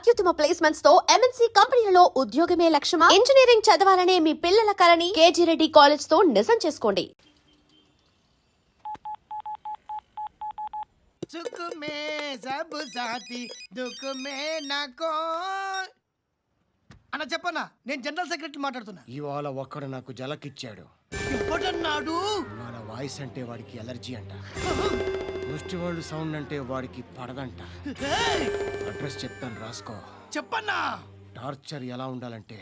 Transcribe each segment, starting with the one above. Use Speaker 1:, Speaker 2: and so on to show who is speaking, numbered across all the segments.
Speaker 1: అత్యుత్తమ ప్లేస్మెంట్స్ తో ఎంఎన్సీ కంపెనీలలో ఉద్యోగమే లక్ష్యమా? ఇంజనీరింగ్ చదవాలనే మీ పిల్లల కలని కేజీ రెడ్డి కాలేజ్ తో నిజం చేసుకోండి.
Speaker 2: सुख में सब साथी दुख में ना कोई అన్న చెప్పన్నా నేను జనరల్ సెక్రటరీ మాట్లాడుతున్నా.
Speaker 3: ఇవాళ ఒక్కడు నాకు జలకిచ్చాడు.
Speaker 2: ఎవడన్నాడు?
Speaker 3: మన వాయిస్ అంటే వాడికి ఎలర్జీ అంట. ముష్టి వాళ్ళు సౌండ్ అంటే వాడికి పడదంట.
Speaker 2: ఏయ్!
Speaker 3: అడ్రస్ చెప్తాను రాసుకో.
Speaker 2: చెప్పన్నా.
Speaker 3: టార్చర్ ఎలా ఉండాలంటే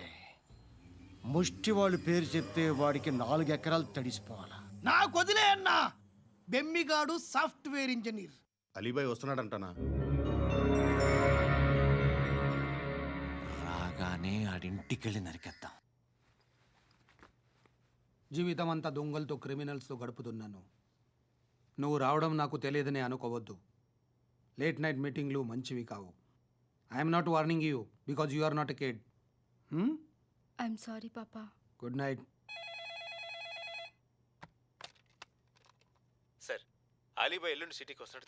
Speaker 3: ముష్టి వాళ్ళు పేరు చెప్తే వాడికి 4 ఎకరాలు తడిసిపోవాలా.
Speaker 2: నాకు వదిలే అన్నా. బెమ్మిగాడు సాఫ్ట్వేర్ ఇంజనీర్.
Speaker 4: అలీబాయ్ వస్తున్నాడంటనా?
Speaker 5: రాగానే ఆడింటికెళ్ళి నరికేద్దాం.
Speaker 6: జీవితం అంతా దొంగలతో క్రిమినల్స్తో గడుపుతున్నాను. నువ్వు రావడం నాకు తెలియదని అనుకోవద్దు. లేట్ నైట్ మీటింగ్లు మంచివి కావు. I'm not warning you because you are not a kid.
Speaker 7: I'm sorry papa.
Speaker 6: Good night.
Speaker 5: Sir, Alibhai ఎల్లుండి సిటీకి వస్తాడు.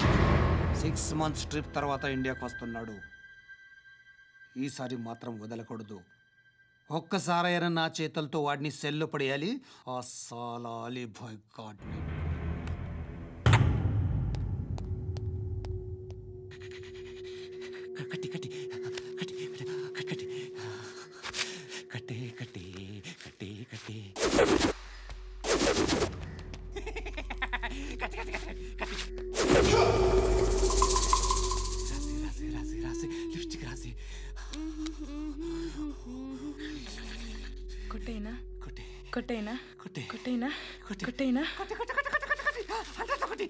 Speaker 6: 6 months ట్రిప్ తర్వాత ఇండియాకి వస్తున్నాడు. ఈసారి మాత్రం వదలకూడదు. ఒక్కసారైనా నా చేతులతో వాడిని సెల్లో పడేయాలి. ఆ సాలా అలీబాయ్ గాడ్ని.
Speaker 5: కట్టి కట్టి కట్టి కట్టి కట్టి కట్టి కట్టి కట్టి రాసి రాసి లిప్స్టిక్ రాసి
Speaker 7: కొట్టేనా
Speaker 5: కొట్టి
Speaker 7: కొట్టేనా
Speaker 5: కొట్టి
Speaker 7: కొట్టేనా
Speaker 5: కొట్టి
Speaker 7: కొట్టేనా
Speaker 5: కొట్టి కొట్టి కొట్టి కొట్టి కొట్టి కొట్టి కొట్టి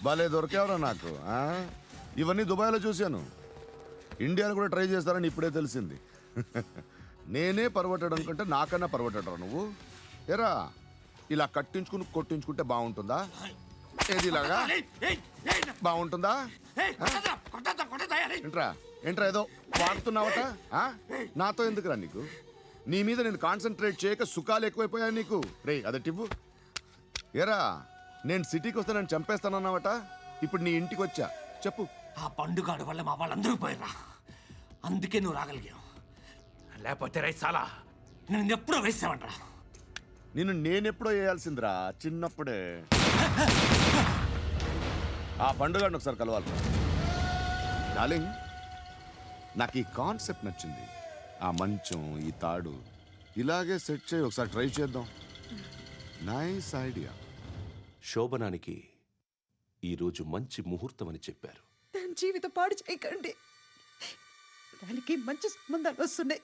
Speaker 4: భలే దొరికేవరా నాకు. ఇవన్నీ దుబాయ్లో చూశాను. ఇండియాలో కూడా ట్రై చేస్తారని ఇప్పుడే తెలిసింది. నేనే పర్వటాడు అనుకుంటే నాకన్నా పర్వటాడరా నువ్వు. ఎరా ఇలా కట్టించుకుని కొట్టించుకుంటే బాగుంటుందా? ఏది ఇలాగా బాగుంటుందా? ఏంట్రా ఏంట్రా ఏదో వాడుతున్నావట. నాతో ఎందుకురా నీకు? నీ మీద నేను కాన్సన్ట్రేట్ చేయక సుఖాలు ఎక్కువైపోయాయి నీకు. రే అదటివ్వు. ఎరా నేను సిటీకి వస్తే నన్ను చంపేస్తానన్నావట. ఇప్పుడు నీ ఇంటికి వచ్చా. చెప్పు.
Speaker 5: ఆ పండుగాడు వల్ల మా వాళ్ళందరూ పోయిర్రా. అందుకే నువ్వు రాగలిగావు. లేకపోతే రైసాలా నేను ఎప్పుడో వేసావంటరా.
Speaker 4: నిన్ను నేనెప్పుడో వేయాల్సిందిరా చిన్నప్పుడే. ఆ పండుగను ఒకసారి కలవాలి. డార్లింగ్ నాకు ఈ కాన్సెప్ట్ నచ్చింది. ఆ మంచం ఈ తాడు ఇలాగే సెట్ చేయి. ఒకసారి ట్రై చేద్దాం. Nice idea.
Speaker 8: శోభనానికి ఈరోజు మంచి ముహూర్తం అని చెప్పారు.
Speaker 9: దాని జీవితం పాడు చేయకండి. దానికి మంచి సంబంధాలు వస్తున్నాయి.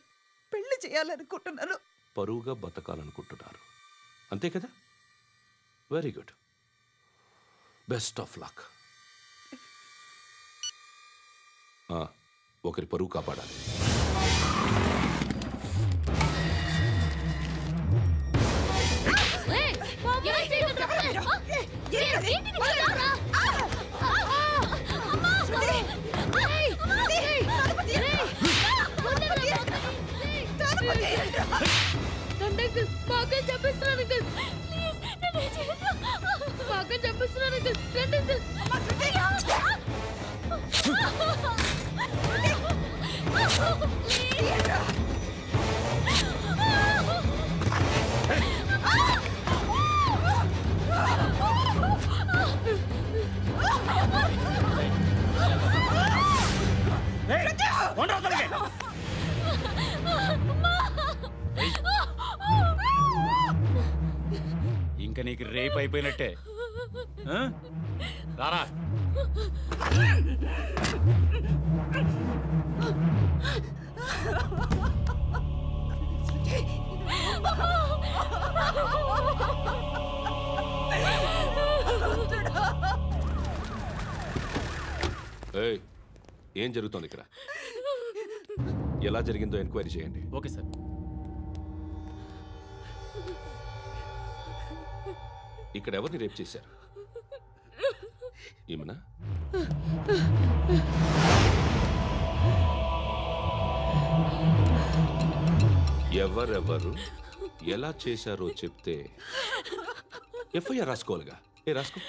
Speaker 9: పెళ్లి చేయాలనుకుంటున్నాను.
Speaker 8: పరువుగా బతకాలనుకుంటున్నారు అంతే కదా? Very good. Best of luck. ఒకరి పరువు కాపాడాలి.
Speaker 7: బాగా చంపిస్తున్నాను అంకుల్. ప్లీజ్ నన్ను బాగా చంపిస్తున్నాను అంకుల్. రండి అంకుల్.
Speaker 10: ఇంకా నీకు రేప్ అయిపోయినట్టే. రారా.
Speaker 8: ఏం జరుగుతోంది ఇక్కడ? ఎలా జరిగిందో ఎంక్వైరీ చేయండి.
Speaker 10: Okay sir.
Speaker 8: ఇక్కడ ఎవరిని రేప్ చేశారు? ఏమన్నా? ఎవరెవరు ఎలా చేశారో చెప్తే ఎఫ్ఐఆర్ రాసుకోవాలిగా. రాసుకో.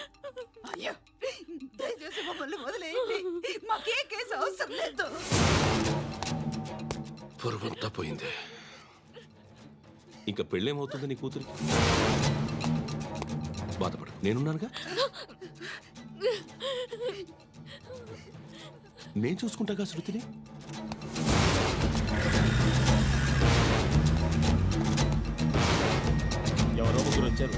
Speaker 9: అయ్యో దయచేసి మమ్మల్ని వదిలేయండి, మాకే కేసు అవసరం లేదు.
Speaker 8: పొరువంతా పోయింది. ఇంకా పెళ్ళేమవుతుంది నీ కూతురికి? బాధపడు, నేనున్నానుగా. నేను చూసుకుంటాగా శృతిని.
Speaker 10: ఎవరో ముగ్గురు వచ్చారు.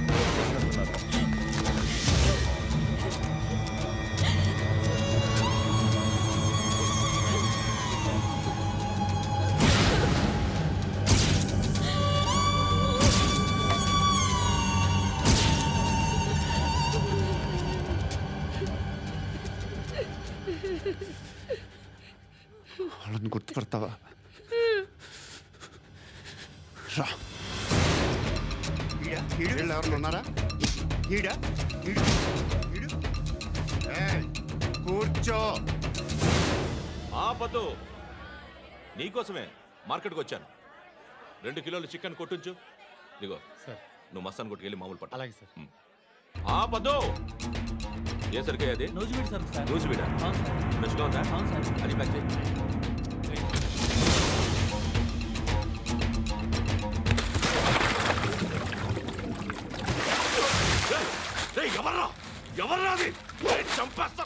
Speaker 11: వాళ్ళని గుర్తుపడతావా? రా. వీళ్ళు ఎవరు ఉన్నారా? కూర్చో.
Speaker 8: ఆపదు. నీకోసమే మార్కెట్కి వచ్చాను. 2 కిలోలు చికెన్ కొట్టుంచు. ఇదిగో
Speaker 10: సార్.
Speaker 8: నువ్వు మస్తాన్ కొట్టుకెళ్ళి మామూలు పట్టు.
Speaker 10: అలాగే సార్.
Speaker 8: ఆపదు. ఏ సరికాయ అది?
Speaker 10: నూజివీడు సార్.
Speaker 8: నూజివీడా? ఫ్రెష్గా ఉందా? అది ప్యాక్ చేయి. ఎవర్రా ఎవర్రా అది? చంపేస్తా.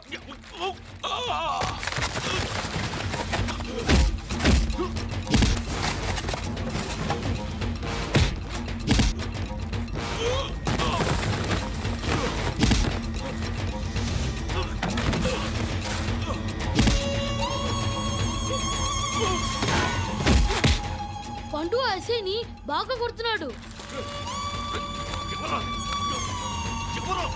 Speaker 7: పండు ఐసేని బాగా కొడుతున్నాడు.
Speaker 8: ఎవరా? ఎవరు?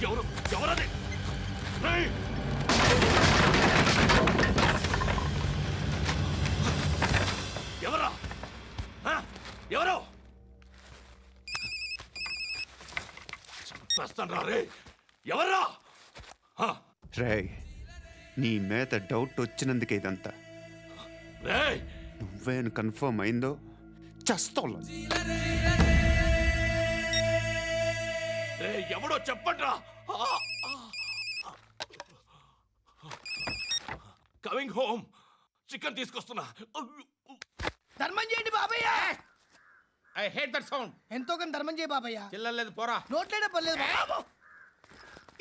Speaker 8: ఎవరు? ఎవరది? ఎవరా? ఎవరు? చంపేస్తాను రా రే. ఎవర్రా?
Speaker 11: రే, నీ మీద డౌట్ వచ్చినందుకే ఇదంతా.
Speaker 8: రేయ్,
Speaker 11: నువ్వేను కన్ఫర్మ్ అయిందో చస్తావు.
Speaker 8: ఎవడో చెప్పండ్రా. Coming home. చికెన్ తీసుకొస్తున్నా.
Speaker 2: ధర్మం చేయండి బాబయ్య.
Speaker 5: I hate that sound.
Speaker 2: ఎంతో కొంత ధర్మం చేయి బాబయ్య.
Speaker 5: చిల్లలేదు పోరా.
Speaker 2: నోట్లేనే పర్లేదు బాబు.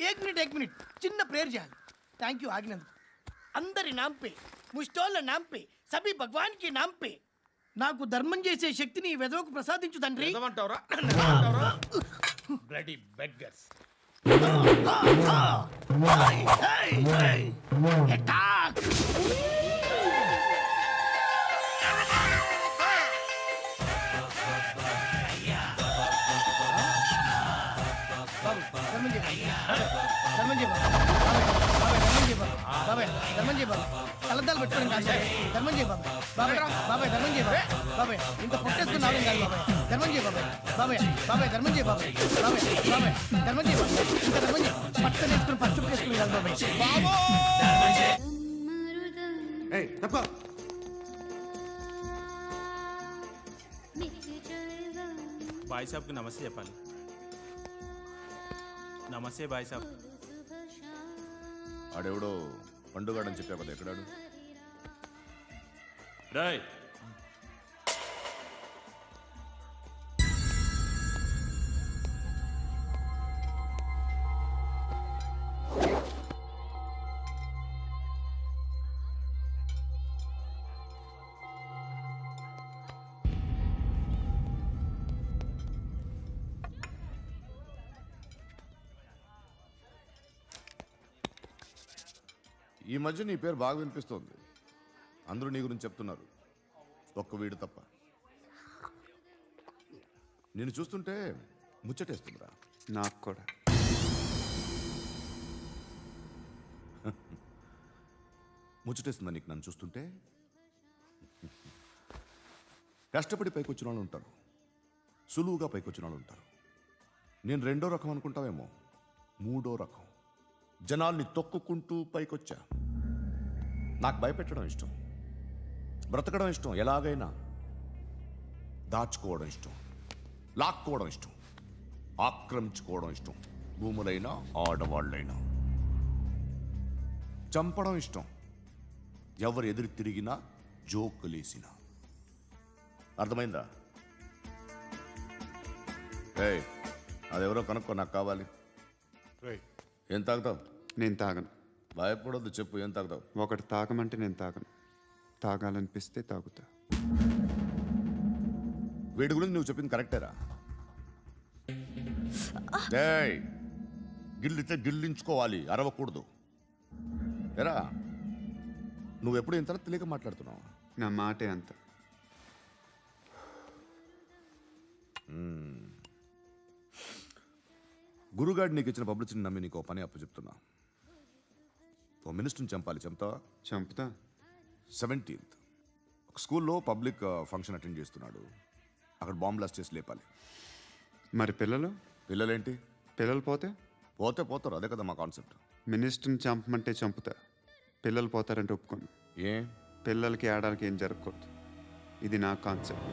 Speaker 2: एक मिनट చిన్న ప్రేయర్ చేయాలి. థ్యాంక్ యూ ఆగినందుకు. అందరి నామ్ పే, ముష్టోళ్ళ నామ్ పే, సభీ భగవాన్ కి నామ్ పే నాకు ధర్మం చేసే శక్తిని ఈ వెదవకు ప్రసాదించు తండ్రి.
Speaker 5: ఏమంటావురా? Bloody beggars.
Speaker 2: కలద్దాలు పెట్టుకోండి కాదు ధర్మం చేయ బాబాయ్. బాబాయ్ బాబాయ్ ధర్మం చేయ బాబాయ్. బాబాయ్ ఇంత పొట్టేసుకుని రావడం కాదు బాబాయ్. ధర్మం చేయ బాబాయ్. బాబాయ్ బాబాయ్ ధర్మం చేయ బాబాయ్. బాబాయ్ బాబాయ్ ధర్మం చేయ బాబాయ్. ఇంకా ధర్మం చేయ. పట్ట నేర్చుకుని పచ్చుపు చేసుకుని కాదు బాబాయ్.
Speaker 10: బాయ్ సాబ్కి నమస్తే చెప్పాలి. నమస్తే బాయ్ సాబ్.
Speaker 4: ఆడెవడో పండుగాడని చెప్పావు కదా, ఎక్కడాడు?
Speaker 8: రాయ్,
Speaker 4: ఈ మధ్య నీ పేరు బాగా వినిపిస్తోంది. అందరూ నీ గురించి చెప్తున్నారు, ఒక్క వీడు తప్ప. నేను చూస్తుంటే ముచ్చటేస్తుందిరా.
Speaker 11: నాకు కూడా.
Speaker 4: ముచ్చటేస్తుందా నీకు నన్ను చూస్తుంటే? కష్టపడి పైకి వచ్చిన వాళ్ళు ఉంటారు, సులువుగా పైకొచ్చిన వాళ్ళు ఉంటారు. నేను రెండో రకం అనుకుంటావేమో, మూడో రకం. జనాల్ని తొక్కుకుంటూ పైకొచ్చా. నాకు భయపెట్టడం ఇష్టం, బ్రతకడం ఇష్టం, ఎలాగైనా దాచుకోవడం ఇష్టం, లాక్కోవడం ఇష్టం, ఆక్రమించుకోవడం ఇష్టం. భూములైనా ఆడవాళ్ళైనా చంపడం ఇష్టం, ఎవరు ఎదురు తిరిగినా జోకులేసినా. అర్థమైందా? ఏయ్, అదెవరో కనుక్కో, నాకు కావాలి. ఏం తాగుతావు?
Speaker 11: నేను తాగను.
Speaker 4: భయపడొద్దు, చెప్పు ఏం తాగుతావు?
Speaker 11: ఒకటి తాగమంటే నేను తాగను. తాగాలనిపిస్తే తాగుతా.
Speaker 4: వీడి గురించి నువ్వు చెప్పింది కరెక్టేరా? ఏయ్, గిల్లితే గిల్లించుకోవాలి, అరవకూడదు. ఎరా, నువ్వెప్పుడు ఇంత తెలియక మాట్లాడుతున్నావు?
Speaker 11: నా మాటే అంత.
Speaker 4: గురుగాడు నీకు ఇచ్చిన పబ్లిసిటీని నమ్మి నీకు ఓ పని అప్పు చెప్తున్నా. ఓ మినిస్టర్ని చంపాలి, చంపుతావా?
Speaker 11: చంపుతా.
Speaker 4: 17th ఒక స్కూల్లో పబ్లిక్ ఫంక్షన్ అటెండ్ చేస్తున్నాడు. అక్కడ బాంబ్ బ్లాస్ట్ చేసి లేపాలి.
Speaker 11: మరి పిల్లలు?
Speaker 4: పిల్లలేంటి?
Speaker 11: పిల్లలు పోతే
Speaker 4: పోతే పోతారు, అదే కదా మా కాన్సెప్ట్.
Speaker 11: మినిస్టర్ని చంపమంటే చంపుతా. పిల్లలు పోతారంటే ఒప్పుకోను.
Speaker 4: ఏ?
Speaker 11: పిల్లలకి ఆడడానికి ఏం జరగకూడదు. ఇది నా కాన్సెప్ట్.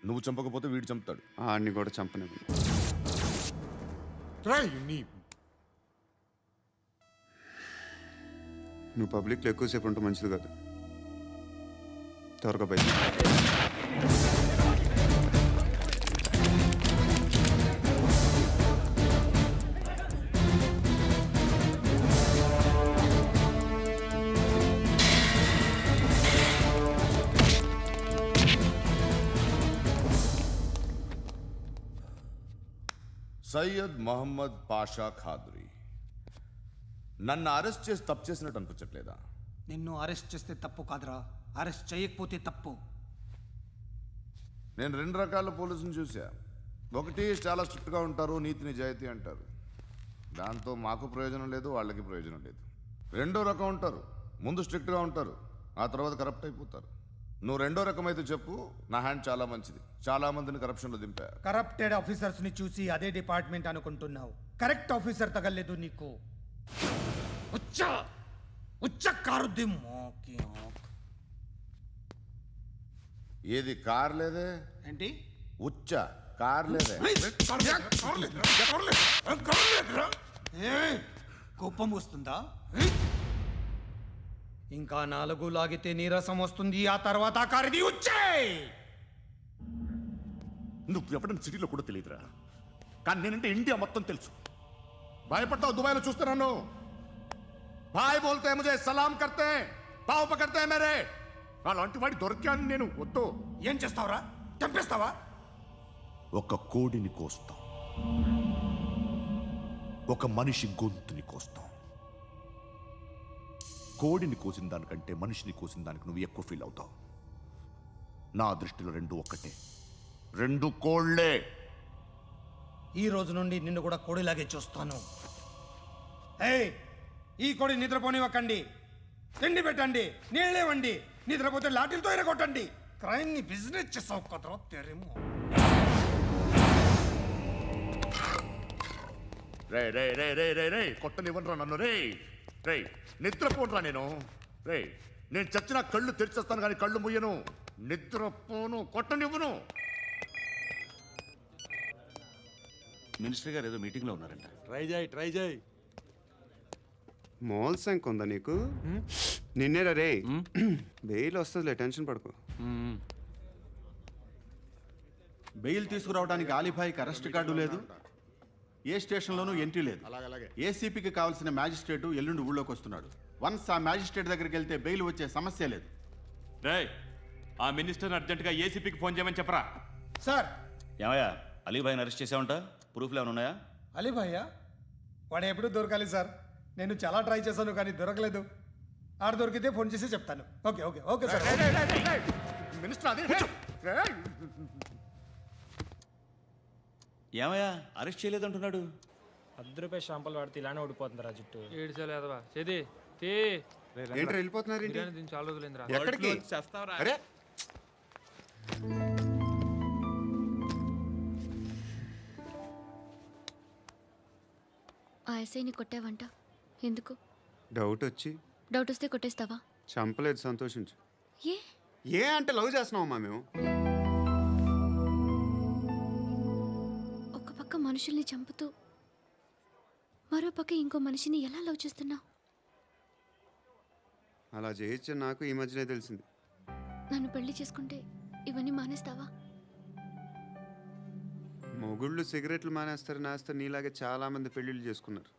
Speaker 4: నువ్వు చంపకపోతే వీడు చంపుతాడు.
Speaker 11: ఆడిని కూడా చంపనివ్వను. నువ్వు పబ్లిక్లో ఎక్కువసేపు ఉంటే మంచిది కాదు. త్వరగా బయట.
Speaker 4: సయ్యద్ మహమ్మద్ పాషా ఖాద్రీ నన్ను అరెస్ట్ చేసి తప్పు చేసినట్టు అనిపించట్లేదా?
Speaker 6: నిన్ను అరెస్ట్ చేస్తే తప్పు కాదురా, అరెస్ట్ చేయకపోతే తప్పు.
Speaker 4: నేను 2 రకాల పోలీసుని చూసా. ఒకటి చాలా స్ట్రిక్ట్గా ఉంటారు, నీతి నిజాయితీ అంటారు. దాంతో మాకు ప్రయోజనం లేదు, వాళ్ళకి ప్రయోజనం లేదు. రెండో రకం ఉంటారు, ముందు స్ట్రిక్ట్గా ఉంటారు, ఆ తర్వాత కరప్ట్ అయిపోతారు. నువ్వు రెండో రకం అయితే చెప్పు, నా హ్యాండ్ చాలా మంచిది. చాలా మందిని కరప్షన్లో దింపా.
Speaker 2: కరప్టెడ్ ఆఫీసర్స్ ని చూసి అదే డిపార్ట్మెంట్ అనుకుంటున్నావు. కరెక్ట్ ఆఫీసర్ తగలేదు నీకు.
Speaker 6: ఉచ్చ మోకి
Speaker 4: ఏది కార్ లేదే?
Speaker 6: ఏంటి?
Speaker 4: ఉచ్చ కార్ లేదే?
Speaker 6: కోపం వస్తుందా? ఇంకా 4 లాగితే నీరసం వస్తుంది, ఆ తర్వాత కారిది ఉచ్చే.
Speaker 4: నువ్వు ఎప్పుడైనా సిటీలో కూడా తెలియదురా, కానీ నేనంటే ఇండియా మొత్తం తెలుసు. భయపడతావు? దుబాయ్లో చూస్తున్నాను. భాయ్ బోల్తే ముజే సలాం కర్తే, పావు పకర్తే మేరే. అలాంటి వాడి దొరికాను నేను. వద్దు.
Speaker 6: ఏం చేస్తావురా? చంపేస్తావా?
Speaker 4: ఒక కోడిని కోస్తాం, ఒక మనిషి గొంతుని కోస్తాం. కోడిని కోసిన దానికంటే మనిషిని కోసిన దానికి నువ్వు ఎక్కువ ఫీల్ అవుతావు. నా దృష్టిలో 2 ఒక్కటే, 2 కోళ్లే.
Speaker 6: ఈ రోజు నుండి నిన్ను కూడా కోడిలాగే చూస్తాను. ఏయ్, ఈ కోడి నిద్రపోనివ్వకండి. తిండి పెట్టండి, నీళ్ళేవండి. నిద్రపోతే లాఠీలతో ఎరగొట్టండి. క్రైమ్ ని బిజినెస్ చేసావు కదరా తెరేమో.
Speaker 4: రే రే రే రే రే రే కొట్టనివ్వనరా నన్ను. రే రే నిద్రపోనరా నేను. రే నేను చచ్చిన కళ్ళు తెరిచేస్తాను కానీ కళ్ళు ముయ్యను. నిద్రపోను, కొట్టనివ్వను.
Speaker 10: మినిస్టర్ గారు ఏదో మీటింగ్లో ఉన్నారంట.
Speaker 5: ట్రై చేయి.
Speaker 11: మోల్ సంక్ ఉందా నీకు? నిన్నేరా రే. బెయిల్ వస్తుందిలే, టెన్షన్ పడుకో.
Speaker 10: బెయిల్ తీసుకురావడానికి ఆలిభాయికి అరెస్ట్ కార్డు లేదు, ఏ స్టేషన్లోనూ ఎంట్రీ లేదు. ఏసీపీకి కావాల్సిన మ్యాజిస్ట్రేటు ఎల్లుండి ఊళ్ళోకి వస్తున్నాడు. వన్స్ ఆ మ్యాజిస్ట్రేట్ దగ్గరికి వెళ్తే బెయిల్ వచ్చే సమస్య లేదు.
Speaker 8: ఆ మినిస్టర్ అర్జెంటుగా ఏసీపీకి ఫోన్ చేయమని చెప్పరా.
Speaker 2: సార్.
Speaker 10: ఏమయ్యా, అలీభాయిని అరెస్ట్ చేసావంట? ప్రూఫ్లు ఏమైనా ఉన్నాయా?
Speaker 2: అలీ భయ్యా, వాడు ఎప్పుడు దొరకాలి సార్. నేను చాలా ట్రై చేశాను కానీ దొరకలేదు. ఆడ దొరికితే ఫోన్ చేసి చెప్తాను. Okay okay okay sir.
Speaker 4: Minister అదే.
Speaker 10: ఏమయ్యా, అరెస్ట్ చేయలేదంటున్నాడు?
Speaker 5: ₹10 షాంపూలు వాడితే ఇలానే ఓడిపోతుందిరా జుట్టు.
Speaker 11: ఏంట్రా వెళ్ళిపోతున్నారు?
Speaker 5: చాలా రోజులైందిరా.
Speaker 11: ఎక్కడికి? అరే
Speaker 7: ఆ ఎస్ఐని కొట్టావంట ఎందుకు?
Speaker 11: డౌట్ వచ్చి
Speaker 7: డౌట్ వస్తే కొట్టేస్తావా?
Speaker 11: చంపలేదు, సంతోషించు.
Speaker 7: ఏ
Speaker 11: ఏ అంటే లవ్ చేస్తున్నామమ్మా మేము.
Speaker 7: ఒక పక్క మనుషుల్ని చంపుతూ మరో పక్క ఇంకో మనిషిని ఎలా లవ్ చేస్తున్నావు?
Speaker 11: అలా చేయొచ్చు నాకు ఈ మధ్యనే తెలిసింది.
Speaker 7: నన్ను పెళ్లి చేసుకుంటే ఇవన్నీ మానేస్తావా?
Speaker 11: మొగుళ్ళు సిగరెట్లు మానేస్తారు, నేస్తారు. నీలాగే చాలా మంది పెళ్ళిళ్ళు చేసుకున్నారు.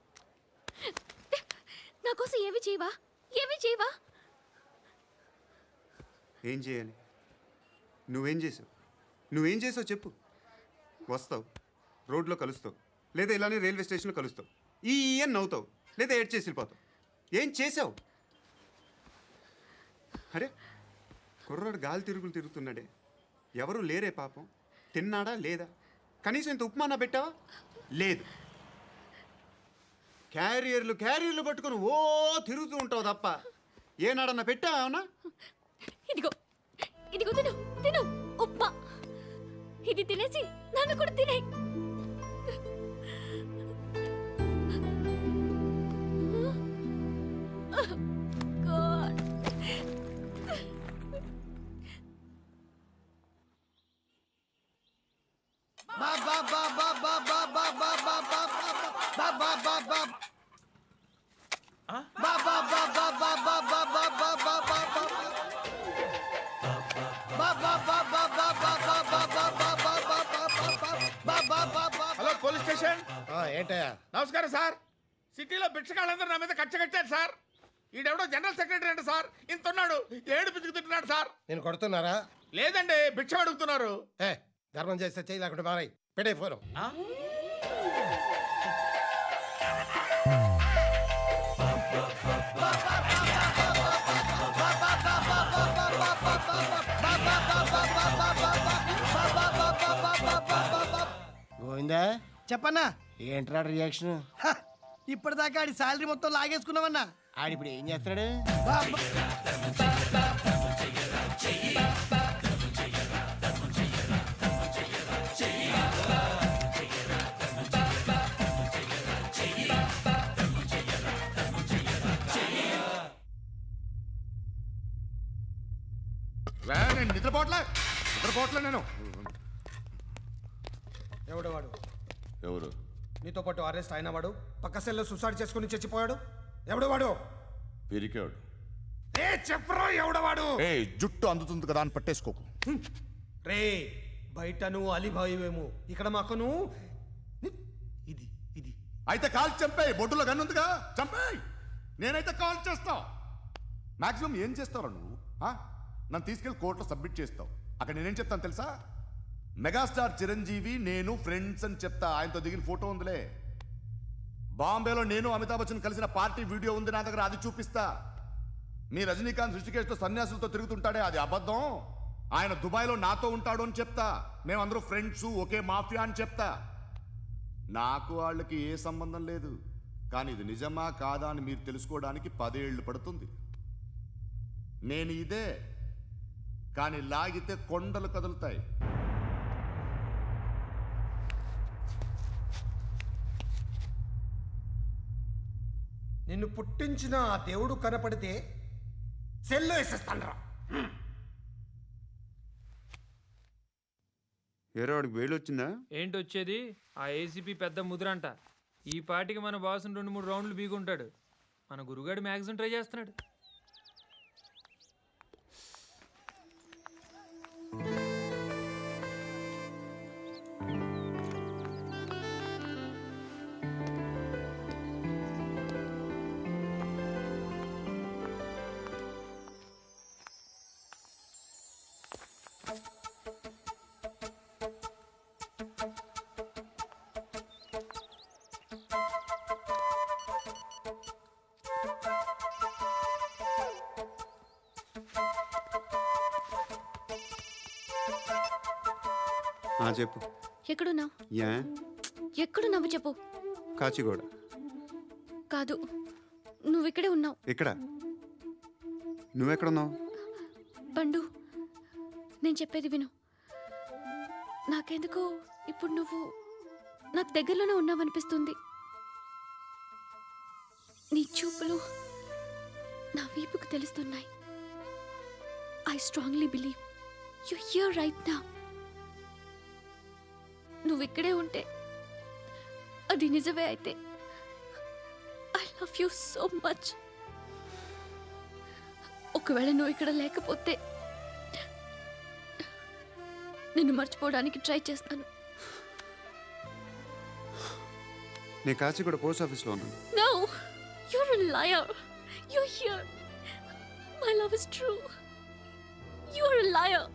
Speaker 7: నా కోసం ఏమి చేయవా? ఏమి చేయవా?
Speaker 11: ఏం చేయాలి? నువ్వేం చేసావు? నువ్వేం చేసావు చెప్పు. వస్తావు, రోడ్లో కలుస్తావు, లేదా ఇలానే రైల్వే స్టేషన్లో కలుస్తావు, ఈ అని నవ్వుతావు, లేదా ఏడ్ చేసి వెళ్ళిపోతావు. ఏం చేసావు? అరే కుర్రాడు గాలి తిరుగులు తిరుగుతున్నాడే, ఎవరు లేరే పాపం. తిన్నాడా లేదా? కనీసం ఇంత ఉప్మానా పెట్టావా? లేదు. క్యారియర్లు పట్టుకొని ఓ తిరుగుతూ ఉంటావు తప్ప ఏనాడన్నా పెట్టావా? అవునా?
Speaker 7: ఇదిగో ఇదిగో తిను తిను ఉప్మా. ఇది తినేసి నన్ను కూడా తినే.
Speaker 2: Hello police station.
Speaker 3: ఏంటయ్యా?
Speaker 2: నమస్కారం సార్. సిటీలో భిక్షగాళ్ళందరూ నా మీద కట్టగట్టారు సార్. ఈడెవడో జనరల్ సెక్రటరీ అంట సార్. ఇంత ఉన్నాడు, ఏడు పిచ్చుకు తింటున్నాడు సార్.
Speaker 3: నేను కొడుతున్నారా?
Speaker 2: లేదండి, భిక్ష అడుగుతున్నారు.
Speaker 3: ధర్మం చేస్తే చేయి, లేకుండా మారాయి. పెట్టే ఫోను. గోవిందా,
Speaker 2: చెప్పన్నా.
Speaker 3: ఏంట్రా రియాక్షన్?
Speaker 2: ఇప్పటిదాకా ఆడి శాలరీ మొత్తం లాగేసుకున్నామన్నా.
Speaker 3: ఆడిప్పుడు ఏం చేస్తున్నాడు?
Speaker 4: నేను నిద్రపోవట్లే నేను.
Speaker 6: ఎవడు వాడు?
Speaker 4: ఎవరు?
Speaker 6: నీతో పాటు అరెస్ట్ అయిన వాడు, పక్క సెల్లో సూసైడ్ చేసుకుని చచ్చిపోయాడు. ఎవడు వాడు?
Speaker 4: పిరికాడు.
Speaker 6: ఏ చెప్పరా ఎవడవాడు?
Speaker 4: ఏ జుట్టు అందుతుంది కదా అని పట్టేసుకోకు.
Speaker 6: రే బయట నువ్వు అలీబాయివేమో, ఇక్కడ మాకు నువ్వు ఇది ఇది
Speaker 4: అయితే కాల్ చంపేయి. బొడ్డులో గన్నుందిగా, చంపేయి. నేనైతే కాల్ చేస్తా. మాక్సిమం ఏం చేస్తావు నువ్వు? నన్ను తీసుకెళ్లి కోర్టులో సబ్మిట్ చేస్తావు. అక్కడ నేనేం చెప్తాను తెలుసా? మెగాస్టార్ చిరంజీవి నేను ఫ్రెండ్స్ అని చెప్తా. ఆయనతో దిగిన ఫోటో ఉందిలే. బాంబేలో నేను అమితాబ్ బచ్చన్ కలిసిన పార్టీ వీడియో ఉంది నా దగ్గర, అది చూపిస్తా. మీ రజనీకాంత్ ఋషికేష్తో సన్యాసులతో తిరుగుతుంటాడే, అది అబద్ధం. ఆయన దుబాయ్లో నాతో ఉంటాడు అని చెప్తా. మేమందరూ ఫ్రెండ్స్, ఒకే మాఫియా అని చెప్తా. నాకు వాళ్ళకి ఏ సంబంధం లేదు. కానీ ఇది నిజమా కాదా అని మీరు తెలుసుకోవడానికి 10 ఏళ్ళు పడుతుంది. నేను ఇదే, కానీ లాగితే కొండలు కదులుతాయి.
Speaker 6: నిన్ను పుట్టించిన ఆ దేవుడు కనపడితే సెల్లో వేసేస్తానరా.
Speaker 11: ఏరో వాడికి వేలు వచ్చిందా?
Speaker 12: ఏంటి వచ్చేది? ఆ ఏసీపీ పెద్ద ముద్రంట. ఈ పాటికి మన బాసును 2-3 రౌండ్లు బీగుంటాడు. మన గురుగాడు మ్యాక్సిమం ట్రై చేస్తున్నాడు.
Speaker 11: చెప్పు.
Speaker 7: ఎక్కడున్నావు?
Speaker 11: యా
Speaker 7: ఎక్కడున్నావు చెప్పు.
Speaker 11: కాచిగూడ.
Speaker 7: కాదు, నువ్వు ఇక్కడే ఉన్నావు.
Speaker 11: ఇక్కడ నువ్వెక్కడున్నావు?
Speaker 7: పండు, నేను చెప్పేది విను. నాకెందుకో ఇప్పుడు నువ్వు నాకు దగ్గరలోనే ఉన్నావనిపిస్తుంది. నీ చూపులు నా వీపుకు తెలుస్తున్నాయి. I strongly believe you here right now. నువ్వు ఇక్కడే ఉంటే అది నిజమే అయితే I love you so much. ఒకవేళ నువ్వు ఇక్కడ లేకపోతే నిన్ను మర్చిపోవడానికి ట్రై చేస్తాను.
Speaker 11: నేను కాచిగూడ పోస్ట్ ఆఫీస్లో ఉన్నాను.
Speaker 7: No, you're a liar. You're here. My love is true. You're a liar.